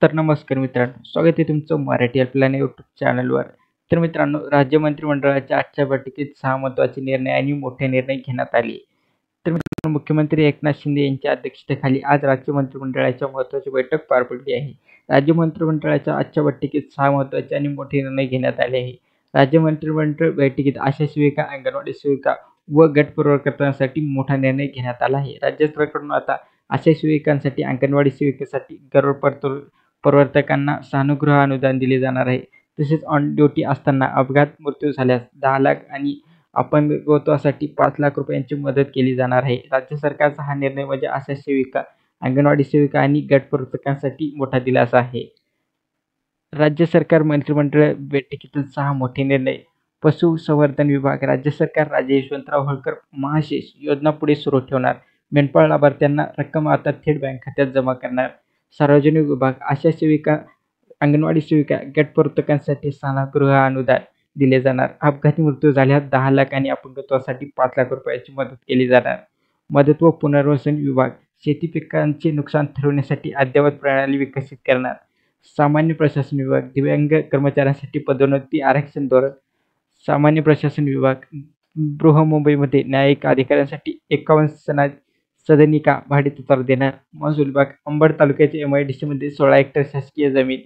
तर नमस्कार मित्रांनो, स्वागत आहे तुमचं मराठी हेल्पलाईन यूट्यूब चॅनलवर. तर मित्रांनो, राज्य मंत्रिमंडळाच्या आजच्या बैठकीत 6 महत्त्वाचे निर्णय आणि मोठे निर्णय घेण्यात आले. तर मित्रांनो, मुख्यमंत्री एकनाथ शिंदे यांच्या अध्यक्षतेखाली आज राज्य मंत्रिमंडळाच्या महत्त्वाची बैठक पार पडली आहे. राज्य मंत्रिमंडळाच्या आजच्या बैठकीत 6 महत्त्वाचे आणि मोठे निर्णय घेण्यात आले आहे. राज्य मंत्रिमंडळ बैठकीत आशा सेविका, अंगणवाडी सेविका व गट पुरवठादारांसाठी मोठा निर्णय घेण्यात आला आहे. राज्य सरकारकडून आता आशा सेविकांसाठी, अंगणवाडी सेविकेसाठी प्रवर्तकांना सानुग्रह अनुदान दिले जाणार आहे. तसेच ऑन ड्युटी असताना अपघात मृत्यू झाल्यास 10 लाख आणि अपंगत्वासाठी 5 लाख रुपयांची मदत केली जाणार आहे. राज्य सरकारचा हा निर्णय म्हणजे आशा सेविका, अंगणवाडी सेविका आणि गट प्रवर्तकांसाठी मोठा दिलासा आहे. राज्य सरकार मंत्रिमंडळ बैठकीतील 6 मोठे निर्णय. पशुसंवर्धन विभाग. राज्य सरकार राजे यशवंतराव होळकर महाशेष योजना पुढे सुरू ठेवणार. मेंढपाळ लाभार्थ्यांना रक्कम आता थेट बँक खात्यात जमा करणार. सार्वजनिक विभाग. आशा सेविका, अंगणवाडी सेविका, गट प्रवर्तकांसाठी सानुग्रह अनुदान दिले जाणार. अपघाती मृत्यू झाल्यास 10 लाख आणि अपंगत्वासाठी 5 लाख रुपयांची मदत केली जाणार. मदत व पुनर्वसन विभाग. शेती पिकांचे नुकसान ठरवण्यासाठी अद्ययावत प्रणाली विकसित करणार. सामान्य प्रशासन विभाग. दिव्यांग कर्मचाऱ्यांसाठी पदोन्नती आरक्षण धोरण. सामान्य प्रशासन विभाग. बृहन्मुंबईमध्ये न्यायिक अधिकाऱ्यांसाठी 51 सदनिका भाडेतत्त्वावर देणार. महसूल विभाग. अंबड तालुक्याच्या MIDC मध्ये 16 हेक्टर शासकीय जमीन